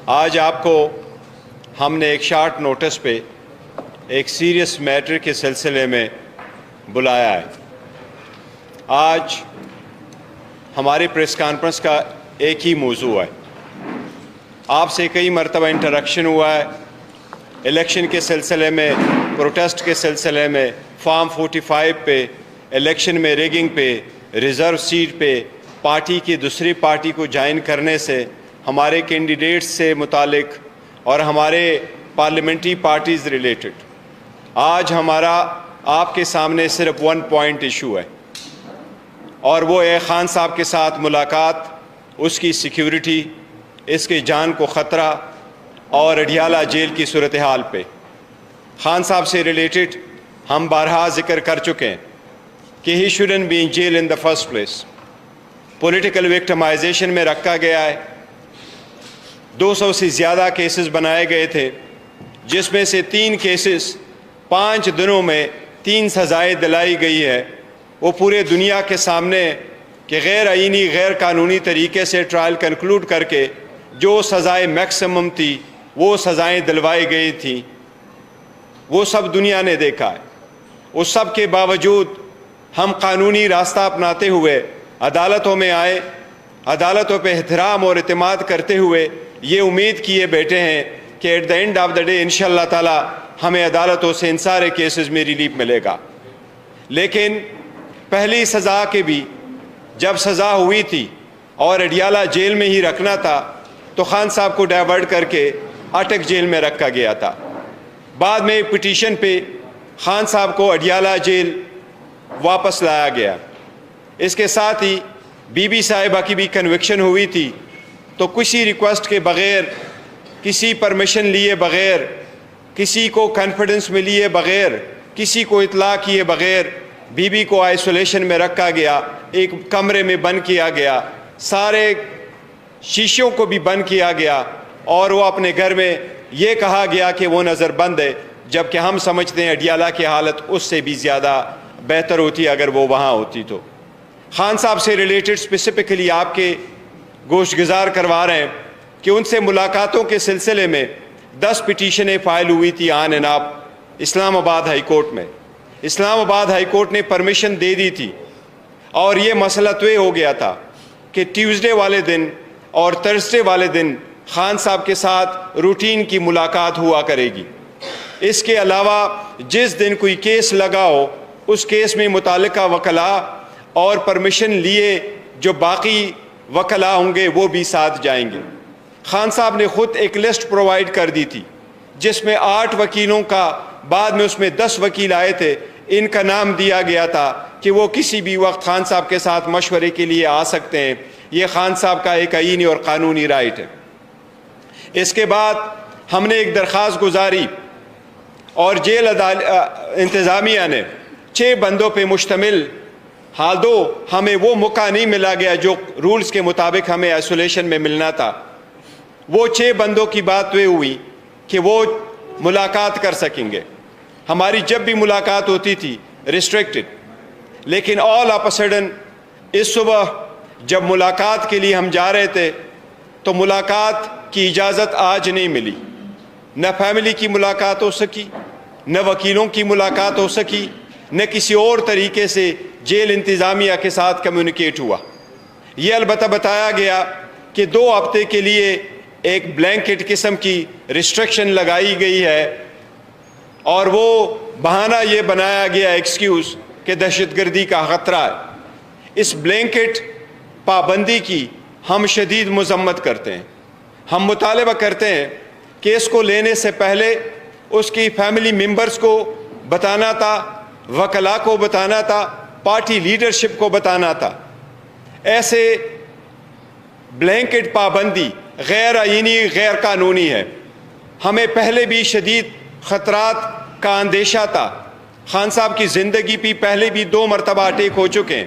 آج آپ کو ہم نے ایک شارٹ نوٹس پہ ایک سیریس میٹر کے سلسلے میں بلایا ہے۔ آج ہماری پریس کانفرنس کا ایک ہی موضوع ہے۔ آپ سے کئی مرتبہ انٹریکشن ہوا ہے، الیکشن کے سلسلے میں، پروٹیسٹ کے سلسلے میں، فارم 45 پہ، الیکشن میں ریگنگ پہ، ریزرو سیٹ پہ، پارٹی کی دوسری پارٹی کو جوائن کرنے سے، ہمارے کینڈیڈیٹس سے متعلق اور ہمارے پارلیمنٹری پارٹیز ریلیٹڈ۔ آج ہمارا آپ کے سامنے صرف 1 پوائنٹ ایشو ہے، اور وہ ہے خان صاحب کے ساتھ ملاقات، اس کی سیکیورٹی، اس کے جان کو خطرہ اور اڈیالہ جیل کی صورتحال پہ۔ خان صاحب سے ریلیٹڈ ہم بارہا ذکر کر چکے ہیں کہ he shouldn't be in jail in the first place. Political victimisation میں رکھا گیا ہے، 200 سے زیادہ کیسز بنائے گئے تھے، جس میں سے 3 کیسز 5 دنوں میں 3 سزائیں دلائی گئی ہے۔ وہ پورے دنیا کے سامنے کہ غیر آئینی غیر قانونی طریقے سے ٹرائل کنکلوڈ کر کے جو سزائیں میکسیمم تھی وہ سزائیں دلوائی گئی تھیں، وہ سب دنیا نے دیکھا ہے۔ اس سب کے باوجود ہم قانونی راستہ اپناتے ہوئے عدالتوں میں آئے، عدالتوں پہ احترام اور اعتماد کرتے ہوئے یہ امید کیے بیٹھے ہیں کہ at the end of the day انشاءاللہ تعالی ہمیں عدالتوں سے ان سارے کیسز میں ریلیف ملے گا۔ لیکن پہلی سزا کے بھی جب سزا ہوئی تھی اور اڈیالہ جیل میں ہی رکھنا تھا تو خان صاحب کو ڈائیورٹ کر کے اٹک جیل میں رکھا گیا تھا۔ بعد میں ایک پٹیشن پہ خان صاحب کو اڈیالہ جیل واپس لایا گیا۔ اس کے ساتھ ہی بی بی صاحبہ کی بھی کنوکشن ہوئی تھی، تو کسی ریکویسٹ کے بغیر، کسی پرمیشن لیے بغیر، کسی کو کانفیڈنس میں لیے بغیر، کسی کو اطلاع کیے بغیر بی بی کو آئسولیشن میں رکھا گیا، ایک کمرے میں بند کیا گیا، سارے شیشوں کو بھی بند کیا گیا، اور وہ اپنے گھر میں یہ کہا گیا کہ وہ نظر بند ہے، جبکہ ہم سمجھتے ہیں اڈیالہ کی حالت اس سے بھی زیادہ بہتر ہوتی اگر وہ وہاں ہوتی تو۔ خان صاحب سے ریلیٹڈ اسپیسیفکلی آپ کے گوشت گزار کروا رہے ہیں کہ ان سے ملاقاتوں کے سلسلے میں 10 پٹیشنیں فائل ہوئی تھی آن اینڈ آف اسلام آباد ہائی کورٹ میں۔ اسلام آباد ہائی کورٹ نے پرمیشن دے دی تھی، اور یہ مسئلہ طے ہو گیا تھا کہ ٹیوزڈے والے دن اور تھرسڈے والے دن خان صاحب کے ساتھ روٹین کی ملاقات ہوا کرے گی۔ اس کے علاوہ جس دن کوئی کیس لگا ہو اس کیس میں متعلقہ وکلاء اور پرمیشن لیے جو باقی وکلاء ہوں گے وہ بھی ساتھ جائیں گے۔ خان صاحب نے خود ایک لسٹ پرووائڈ کر دی تھی جس میں 8 وکیلوں کا، بعد میں اس میں 10 وکیل آئے تھے، ان کا نام دیا گیا تھا کہ وہ کسی بھی وقت خان صاحب کے ساتھ مشورے کے لیے آ سکتے ہیں۔ یہ خان صاحب کا ایک آئینی اور قانونی رائٹ ہے۔ اس کے بعد ہم نے ایک درخواست گزاری، اور جیل انتظامیہ نے 6 بندوں پہ مشتمل، دو ہمیں وہ موقع نہیں ملا گیا جو رولز کے مطابق ہمیں آئسولیشن میں ملنا تھا، وہ 6 بندوں کی بات یہ ہوئی کہ وہ ملاقات کر سکیں گے۔ ہماری جب بھی ملاقات ہوتی تھی ریسٹرکٹڈ، لیکن آل آف اے سڈن اس صبح جب ملاقات کے لیے ہم جا رہے تھے تو ملاقات کی اجازت آج نہیں ملی، نہ فیملی کی ملاقات ہو سکی، نہ وکیلوں کی ملاقات ہو سکی، نہ کسی اور طریقے سے جیل انتظامیہ کے ساتھ کمیونیکیٹ ہوا۔ یہ البتہ بتایا گیا کہ 2 ہفتے کے لیے ایک بلینکٹ قسم کی ریسٹرکشن لگائی گئی ہے، اور وہ بہانہ یہ بنایا گیا ایکسکیوز کہ دہشت گردی کا خطرہ ہے۔ اس بلینکٹ پابندی کی ہم شدید مذمت کرتے ہیں۔ ہم مطالبہ کرتے ہیں کہ اس کو لینے سے پہلے اس کی فیملی ممبرز کو بتانا تھا، وکلاء کو بتانا تھا، پارٹی لیڈرشپ کو بتانا تھا۔ ایسے بلینکٹ پابندی غیر آئینی، غیر قانونی ہے۔ ہمیں پہلے بھی شدید خطرات کا اندیشہ تھا۔ خان صاحب کی زندگی پہ پہلے بھی 2 مرتبہ اٹیک ہو چکے ہیں۔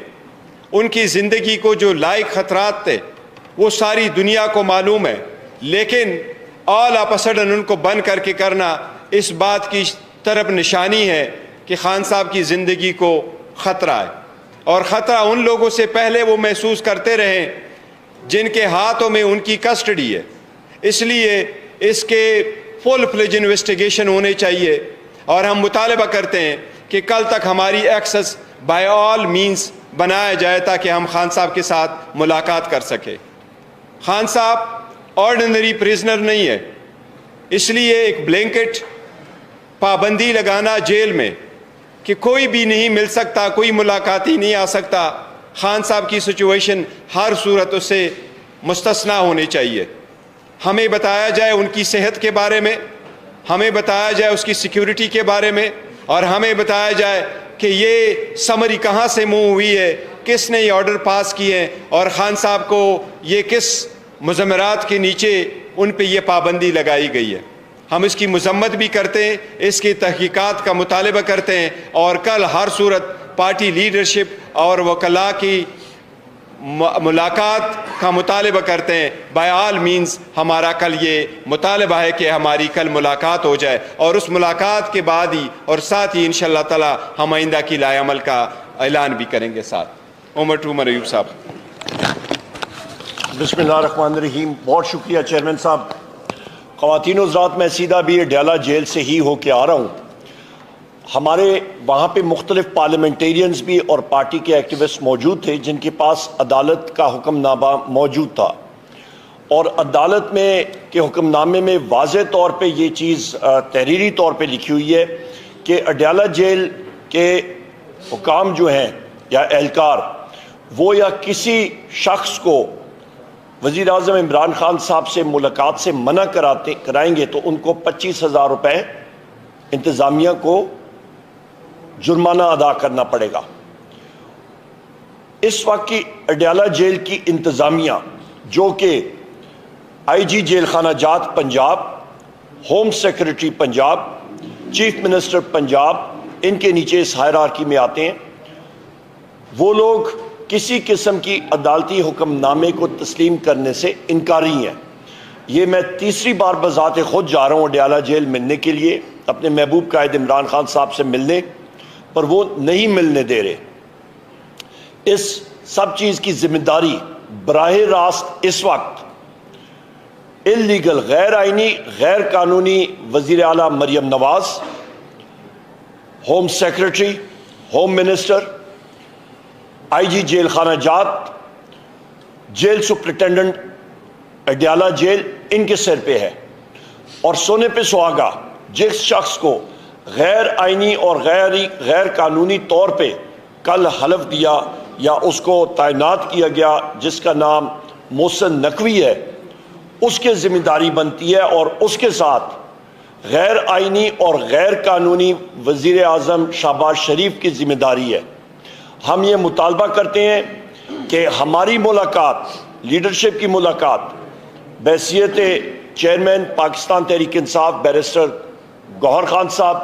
ان کی زندگی کو جو لائق خطرات تھے وہ ساری دنیا کو معلوم ہے، لیکن آل آف اے سڈن ان کو بند کر کے کرنا اس بات کی طرف نشانی ہے کہ خان صاحب کی زندگی کو خطرہ ہے، اور خطرہ ان لوگوں سے پہلے وہ محسوس کرتے رہیں جن کے ہاتھوں میں ان کی کسٹڈی ہے۔ اس لیے اس کے فل فلیج انویسٹیگیشن ہونے چاہیے، اور ہم مطالبہ کرتے ہیں کہ کل تک ہماری ایکسس بائی آل مینز بنایا جائے تاکہ ہم خان صاحب کے ساتھ ملاقات کر سکیں۔ خان صاحب آرڈنری پریزنر نہیں ہے، اس لیے ایک بلینکٹ پابندی لگانا جیل میں کہ کوئی بھی نہیں مل سکتا، کوئی ملاقاتی نہیں آ سکتا، خان صاحب کی سچویشن ہر صورت اس سے مستثنیٰ ہونی چاہیے۔ ہمیں بتایا جائے ان کی صحت کے بارے میں، ہمیں بتایا جائے اس کی سیکیورٹی کے بارے میں، اور ہمیں بتایا جائے کہ یہ سمری کہاں سے موو ہوئی ہے، کس نے یہ آرڈر پاس کیے ہیں، اور خان صاحب کو یہ کس مضمرات کے نیچے ان پہ یہ پابندی لگائی گئی ہے۔ ہم اس کی مذمت بھی کرتے ہیں، اس کی تحقیقات کا مطالبہ کرتے ہیں، اور کل ہر صورت پارٹی لیڈرشپ اور وکلاء کی ملاقات کا مطالبہ کرتے ہیں۔ بائی آل مینز ہمارا کل یہ مطالبہ ہے کہ ہماری کل ملاقات ہو جائے، اور اس ملاقات کے بعد ہی اور ساتھ ہی انشاءاللہ تعالی ہم آئندہ کی لائحہ عمل کا اعلان بھی کریں گے ساتھ۔ عمر ایوب صاحب۔ بسم اللہ الرحمن الرحیم۔ بہت شکریہ چیئرمین صاحب۔ خواتین و حضرات، میں سیدھا بھی ڈیالہ جیل سے ہی ہو کے آ رہا ہوں۔ ہمارے وہاں پہ مختلف پارلیمنٹیرینز بھی اور پارٹی کے ایکٹیوسٹ موجود تھے جن کے پاس عدالت کا حکم نامہ موجود تھا، اور عدالت میں کے حکم نامے میں واضح طور پہ یہ چیز تحریری طور پہ لکھی ہوئی ہے کہ اڈیالہ جیل کے حکام جو ہیں یا اہلکار، وہ یا کسی شخص کو وزیر اعظم عمران خان صاحب سے ملاقات سے منع کرائیں گے تو ان کو 25,000 روپے انتظامیہ کو جرمانہ ادا کرنا پڑے گا۔ اس وقت کی اڈیالہ جیل کی انتظامیہ، جو کہ آئی جی جیل خانہ جات Punjab, home secretary Punjab, chief minister Punjab, ان کے نیچے اس ہائرارکی میں آتے ہیں، وہ لوگ کسی قسم کی عدالتی حکم نامے کو تسلیم کرنے سے انکاری ہیں۔ یہ میں تیسری بار بذات خود جا رہا ہوں اڈیالہ جیل ملنے کے لیے، اپنے محبوب قائد عمران خان صاحب سے ملنے، پر وہ نہیں ملنے دے رہے۔ اس سب چیز کی ذمہ داری براہ راست اس وقت انلیگل، غیر آئینی، غیر قانونی وزیر اعلیٰ Maryam Nawaz, home secretary, home minister, آئی جی جیل خانہ جات، جیل سپرنٹینڈنٹ اڈیالہ جیل، ان کے سر پہ ہے۔ اور سونے پہ سہاگا جس شخص کو غیر آئینی اور غیر قانونی طور پہ کل حلف دیا یا اس کو تعینات کیا گیا، جس کا نام محسن نقوی ہے، اس کے ذمہ داری بنتی ہے، اور اس کے ساتھ غیر آئینی اور غیر قانونی وزیر اعظم شہباز شریف کی ذمہ داری ہے۔ ہم یہ مطالبہ کرتے ہیں کہ ہماری ملاقات، لیڈرشپ کی ملاقات، بحیثیت چیئرمین پاکستان تحریک انصاف بیرسٹر گوہر خان صاحب،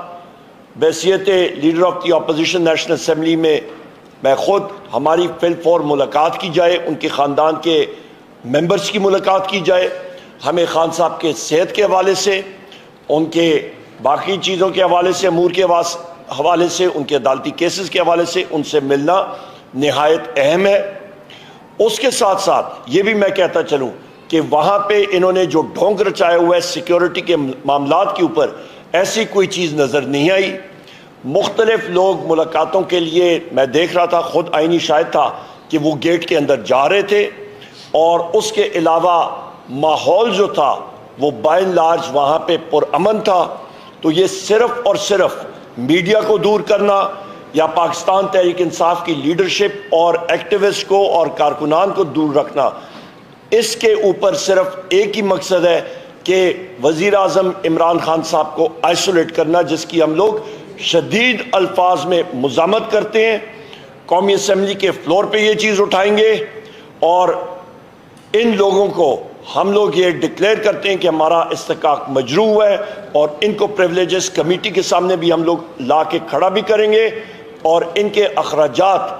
بحیثیت leader of the opposition national assembly میں خود، ہماری فل فور ملاقات کی جائے، ان کے خاندان کے ممبرز کی ملاقات کی جائے۔ ہمیں خان صاحب کے صحت کے حوالے سے، ان کے باقی چیزوں کے حوالے سے، امور کے حوالے سے، ان کے عدالتی کیسز کے حوالے سے ان سے ملنا نہایت اہم ہے۔ اس کے ساتھ ساتھ یہ بھی میں کہتا چلوں کہ وہاں پہ انہوں نے جو ڈھونگ رچایا ہوا ہے سیکیورٹی کے معاملات کے اوپر، ایسی کوئی چیز نظر نہیں آئی۔ مختلف لوگ ملاقاتوں کے لیے، میں دیکھ رہا تھا، خود آئینی شاہد تھا کہ وہ گیٹ کے اندر جا رہے تھے، اور اس کے علاوہ ماحول جو تھا وہ بائی اینڈ لارج وہاں پہ پرامن تھا۔ تو یہ صرف اور صرف میڈیا کو دور کرنا یا پاکستان تحریک انصاف کی لیڈرشپ اور ایکٹیوسٹ کو اور کارکنان کو دور رکھنا، اس کے اوپر صرف ایک ہی مقصد ہے کہ وزیر اعظم عمران خان صاحب کو آئسولیٹ کرنا، جس کی ہم لوگ شدید الفاظ میں مذمت کرتے ہیں۔ قومی اسمبلی کے فلور پہ یہ چیز اٹھائیں گے، اور ان لوگوں کو ہم لوگ یہ ڈکلیئر کرتے ہیں کہ ہمارا استحقاق مجروح ہے، اور ان کو پریولیجز کمیٹی کے سامنے بھی ہم لوگ لا کے کھڑا بھی کریں گے، اور ان کے اخراجات